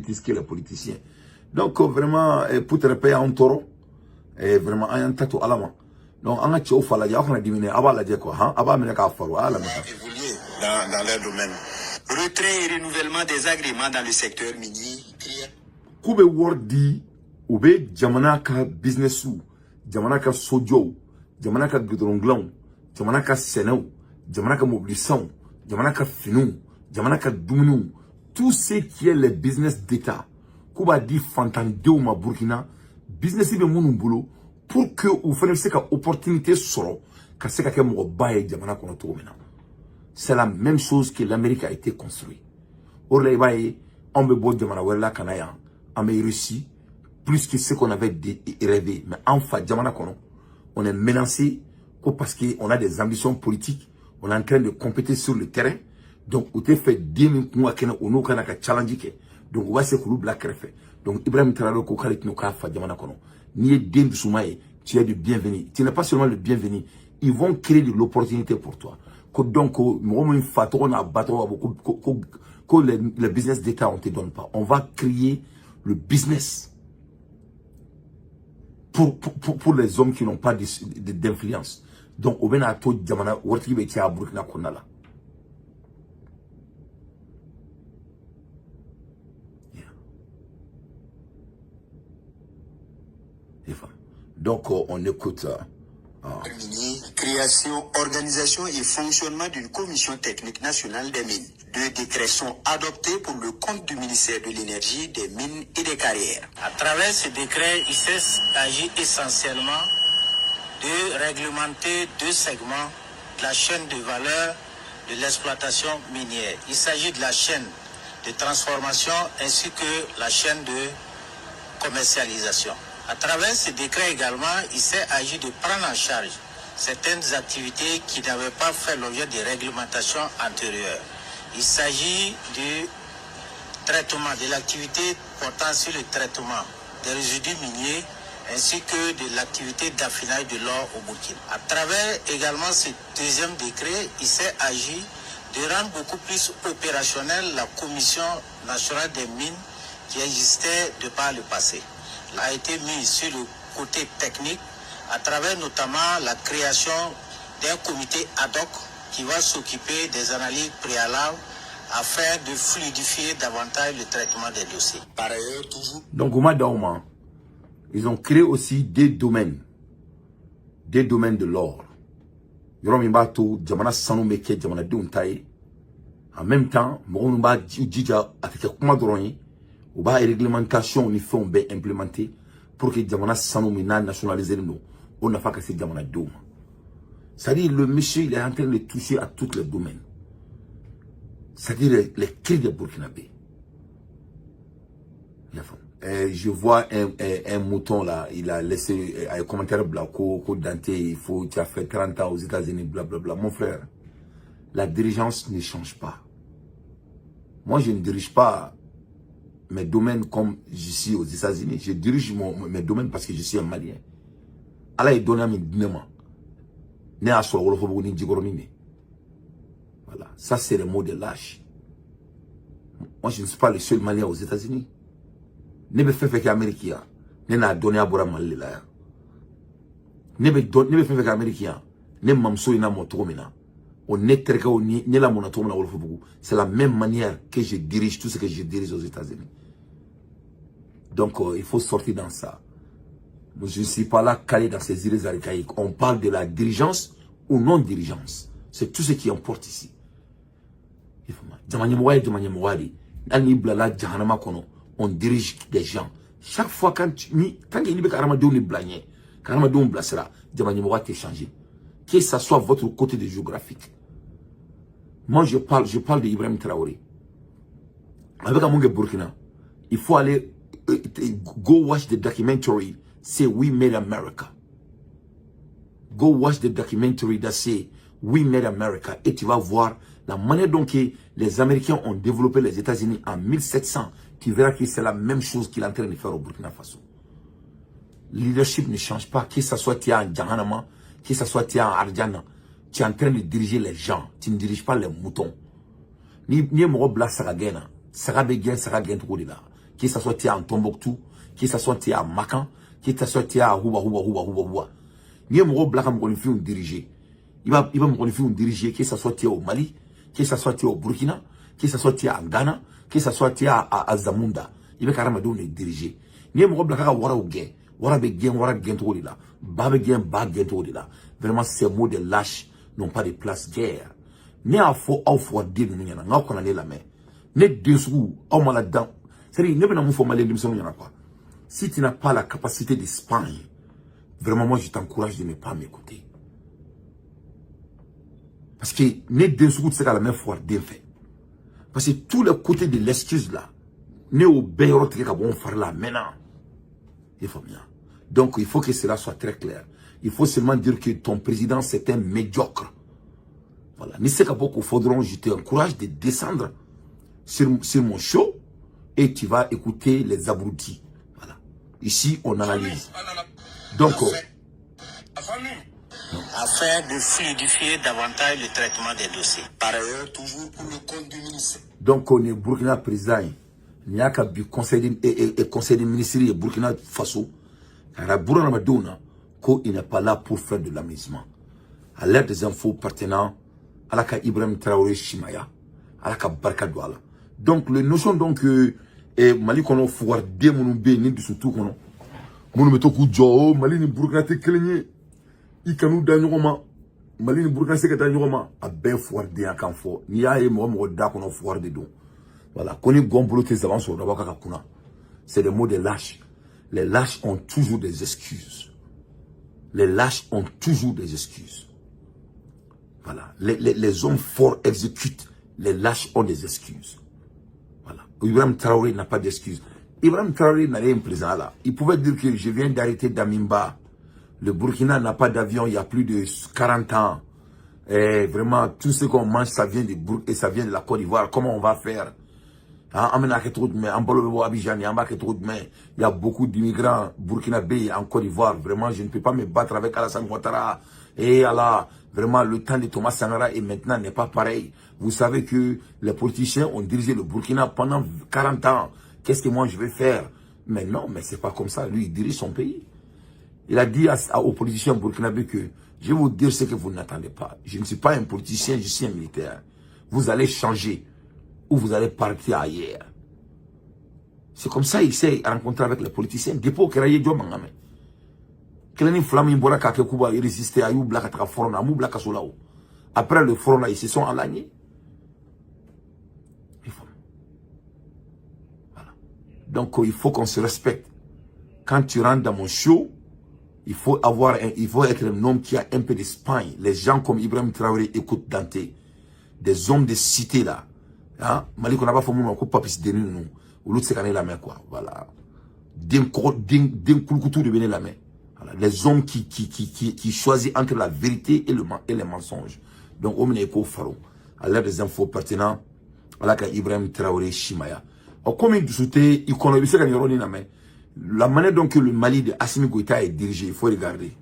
plus que les politiciens. Donc vraiment, pour te répéter en taureau, vraiment, un tatou à la main. Donc, on a tchou fala, y'a qu'on a diminué, aba la quoi, hein, aba mena ka faru, ala mena. Évoluer dans leur domaine. Retrait et renouvellement des agréments dans le secteur minier. Koube wardi, oube jamana ka business ou, jamana ka sojo, jamana ka gudronglan, jamana ka senau, jamana ka mobilisation, jamana ka finou, jamana ka dumunu, tout ce qui est les business d'État. Kouba di fantandeo ma Burkina, business ibe mounou boulot, pour que vous fassiez une opportunité solo, que c'est que mon bail jamana kono to mena. C'est la même chose que l'Amérique a été construite. Or les bails, on me beau jamana wala kanaya, on me réussi plus que ce qu'on avait rêvé. Mais enfin jamana kono, on est menacé parce qu'on a des ambitions politiques, on est en train de compéter sur le terrain. Donc on te fait 10 mois qu'on a challenge. Donc on va se couler black refait. Donc Ibrahim Traoré ko kale tino ka fa jamana kono. Ni est den soumaye, tu es le bienvenu. Tu n'es pas seulement le bienvenu, ils vont créer de l'opportunité pour toi. Donc moi une fato on a bateau que les business d'État on te donne pas. On va créer le business pour les hommes qui n'ont pas d'influence. Donc au ben to jamana worti be ti a Burkina Konala. Donc, on écoute. Création, organisation et fonctionnement d'une commission technique nationale des mines. 2 décrets sont adoptés pour le compte du ministère de l'Énergie, des Mines et des Carrières. À travers ce décret, il s'agit essentiellement de réglementer 2 segments de la chaîne de valeur de l'exploitation minière. Il s'agit de la chaîne de transformation ainsi que la chaîne de commercialisation. À travers ce décret également, il s'est agi de prendre en charge certaines activités qui n'avaient pas fait l'objet de réglementations antérieures. Il s'agit du traitement, de l'activité portant sur le traitement des résidus miniers ainsi que de l'activité d'affinage de l'or au Burkina. À travers également ce 2e décret, il s'est agi de rendre beaucoup plus opérationnelle la Commission nationale des mines qui existait de par le passé. A été mis sur le côté technique à travers notamment la création d'un comité ad hoc qui va s'occuper des analyses préalables afin de fluidifier davantage le traitement des dossiers. Par ailleurs, toujours. Donc au Daouma, ils ont créé aussi des domaines de l'or. Yoromimbato, Jamana Sanomeke, Jamana Duntaye. En même temps, Moronumba Djidja a fait comment droit. Ou ba réglementation ni fait on bien implémenté pour que Jamana Sanomina nationaliser nous. On n'a pas cassé Jamana Douma. C'est-à-dire le monsieur il est en train de toucher à tous les domaines. C'est-à-dire les cris de Burkinabé. Je vois un mouton là, il a laissé un commentaire blanco, Dante, il faut, tu as fait 30 ans aux États-Unis, blablabla. Mon frère, la dirigeance ne change pas. Moi, je ne dirige pas mes domaines comme je suis aux États-Unis. Je dirige mes domaines parce que je suis un Malien. Allah est donné à mes dînements. Voilà, ça c'est le mot de lâche. Moi, je ne suis pas le seul Malien aux États-Unis. Ne me fait que Américain. Ne n'a donné à Bora Malila. Ne me fait que Américain. Ne m'amso ina motomina. On est très ni la monotomina au Fubu. C'est la même manière que je dirige tout ce que je dirige aux États-Unis. Donc, il faut sortir dans ça. Je ne suis pas là calé dans ces îles archaïques. On parle de la dirigeance ou non-dirigeance. C'est tout ce qui importe ici. On dirige des gens. Chaque fois quand il y a des changé. Que ce soit votre côté de géographique. Moi, je parle de Ibrahim Traoré. Avec un Burkina, il faut aller go watch the documentary. Say we made America. Go watch the documentary that say we made America. Et tu vas voir la manière dont les Américains ont développé les États-Unis en 1700. Tu verras que c'est la même chose qu'il est en train de faire au Burkina Faso. Le leadership ne change pas. Que ce soit tu es en Djahanama, que ce soit tu es en Ardjana. Tu es en train de diriger les gens. Tu ne diriges pas les moutons. Ni Moro Bla Saragena. Sarabegien, Saragen Troudila. qu'il soit à Tombouctou, qu'il soit à Makan, qu'il soit à Houba. Ni un black me fait un diriger. Il va me faire un diriger, qu'il soit au Mali, qu'il soit au Burkina, qu'il soit à Ghana, qu'il soit à Zamunda. Il va carrément donner diriger. Ni un black à Wara ou Gain. Wara Gain tout là. Babe Gain tout là. Vraiment, ces mots de lâche n'ont pas de place guerre. Ni à faux, au faux, dit nous, n'a pas qu'on a la main. Ni dessous, au mal là-dedans. C'est-à-dire, ne venons pas mal l'émission, il n'y en a pas. Si tu n'as pas la capacité d'Espagne, vraiment, moi, je t'encourage de ne pas m'écouter. Parce que, ne dessous, c'est la même fois, bien fait. Parce que tous les côtés de l'excuse là, ne au béro, tu vas faire là, maintenant. Il faut bien. Donc, il faut que cela soit très clair. Il faut seulement dire que ton président, c'est un médiocre. Voilà. Ni c'est qu'à beaucoup faudront, je t'encourage de descendre sur mon show et tu vas écouter les abrutis. Voilà. Ici, on analyse. Donc, afin de fluidifier davantage le traitement des dossiers. Par ailleurs, toujours pour le compte du ministre. donc on est Burkina président. Il y a qu'à du conseil de ministère de Burkina Faso. Il n'est pas là pour faire de l'amusement. À l'aide des infos pertinents, à la cas Ibrahim Traoré Chimaya, à la cas Barka Douala. Donc, le notion donc Mali kono pouvoir démonoubé ni du surtout kono. Mon meto ku jo Mali ni Burkina te kelenye. I kanu da nyoma. Mali ni Burkina se ka da nyoma a ben pouvoir de kan fo. Ni ya e mo da kono pouvoir de don. Voilà, koni gombolo tes avances sur la kuna. C'est le mot des lâches. Les lâches ont toujours des excuses. Les lâches ont toujours des excuses. Voilà. Les hommes forts exécutent. Les lâches ont des excuses. Voilà. Ibrahim Traoré n'a pas d'excuses. Ibrahim Traoré n'a rien présent là. Il pouvait dire que je viens d'arrêter Damimba. Le Burkina n'a pas d'avion il y a plus de 40 ans. Et vraiment, tout ce qu'on mange, ça vient de la Côte d'Ivoire. Comment on va faire? Il y a beaucoup d'immigrants burkinabés en Côte d'Ivoire. Vraiment, je ne peux pas me battre avec Alassane Ouattara. Et Allah, vraiment, le temps de Thomas Sankara et maintenant n'est pas pareil. Vous savez que les politiciens ont dirigé le Burkina pendant 40 ans. Qu'est-ce que moi je vais faire? Mais non, mais c'est pas comme ça. Lui, il dirige son pays. Il a dit aux politiciens burkinabés que je vais vous dire ce que vous n'attendez pas. Je ne suis pas un politicien, je suis un militaire. Vous allez changer. Ou vous allez partir ailleurs. C'est comme ça qu'il s'est rencontré avec les politiciens. Depuis qu'il a eu Mangame. Qu'il a eu flamme, il a Kuba, il résistait à Youbla, après le front là, ils se sont alignés. Voilà. Donc il faut qu'on se respecte. Quand tu rentres dans mon show, il faut être un homme qui a un peu d'Espagne. Les gens comme Ibrahim Traoré écoutent Dante. Des hommes de cité là. Hein? Mali qu'on n'a pas fait mon coup pas de nous ou l'autre c'est qu'on la main quoi voilà d'un couteau de la main voilà. Les hommes qui choisissent entre la vérité et les mensonges donc on est qu'au pharaon à l'aide des infos pertinents à la cas Ibrahim Traoré Chimaya comme il discutait il connaissait la manière dont le Mali de Assimi Goïta est dirigé il faut regarder